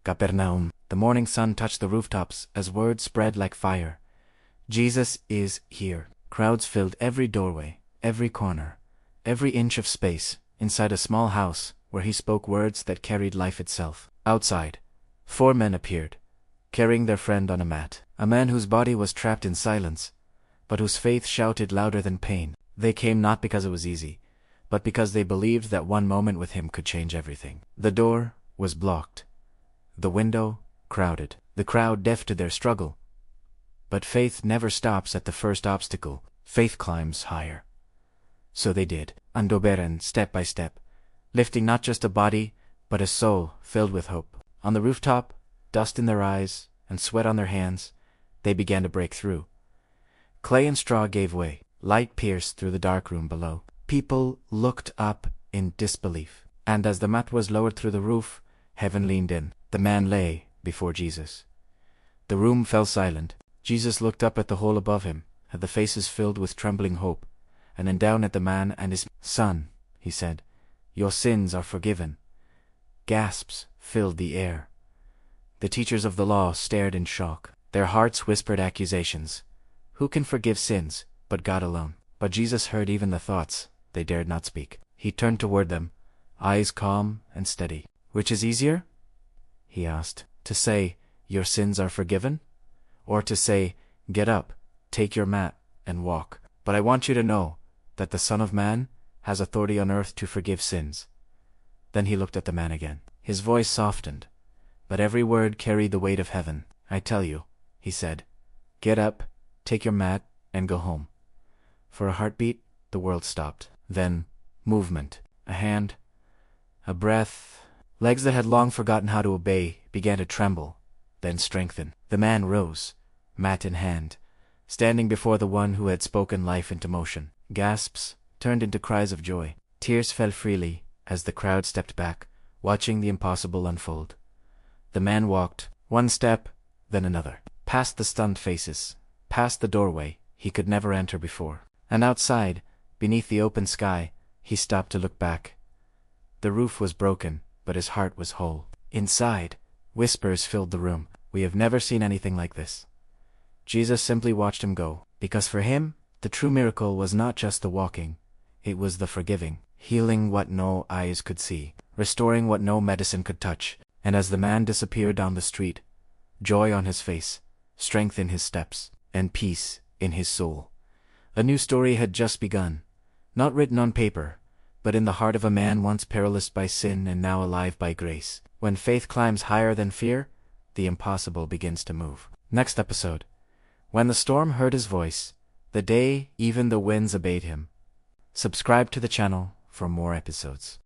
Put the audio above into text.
Capernaum. The morning sun touched the rooftops as word spread like fire. Jesus is here. Crowds filled every doorway, every corner, every inch of space inside a small house where he spoke words that carried life itself. Outside, 4 men appeared, carrying their friend on a mat. A man whose body was trapped in silence, but whose faith shouted louder than pain. They came not because it was easy, but because they believed that one moment with him could change everything. The door was blocked. The window crowded. The crowd deaf to their struggle. But faith never stops at the first obstacle. Faith climbs higher. So they did, andoberen, step by step, lifting not just a body, but a soul filled with hope. On the rooftop, dust in their eyes and sweat on their hands, they began to break through. Clay and straw gave way. Light pierced through the dark room below. People looked up in disbelief. And as the mat was lowered through the roof, heaven leaned in. The man lay before Jesus. The room fell silent. Jesus looked up at the hole above him, at the faces filled with trembling hope, and then down at the man and his son, he said, "Your sins are forgiven." Gasps filled the air. The teachers of the law stared in shock. Their hearts whispered accusations. Who can forgive sins but God alone? But Jesus heard even the thoughts. They dared not speak. He turned toward them, eyes calm and steady. "Which is easier?" he asked. "To say, 'Your sins are forgiven,' or to say, 'Get up, take your mat, and walk'? But I want you to know that the Son of Man has authority on earth to forgive sins." Then he looked at the man again. His voice softened, but every word carried the weight of heaven. "I tell you," he said, "get up, take your mat, and go home." For a heartbeat, the world stopped. Then, movement. A hand, a breath. Legs that had long forgotten how to obey began to tremble, then strengthen. The man rose, mat in hand, standing before the one who had spoken life into motion. Gasps turned into cries of joy. Tears fell freely as the crowd stepped back, watching the impossible unfold. The man walked, one step, then another, past the stunned faces, past the doorway he could never enter before. And outside, beneath the open sky, he stopped to look back. The roof was broken, but his heart was whole. Inside, whispers filled the room. "We have never seen anything like this." Jesus simply watched him go, because for him, the true miracle was not just the walking, it was the forgiving, healing what no eyes could see, restoring what no medicine could touch. And as the man disappeared down the street, joy on his face, strength in his steps, and peace in his soul. A new story had just begun, not written on paper, but in the heart of a man once paralyzed by sin and now alive by grace. When faith climbs higher than fear, the impossible begins to move. Next episode. When the storm heard his voice, the day even the winds obeyed him. Subscribe to the channel for more episodes.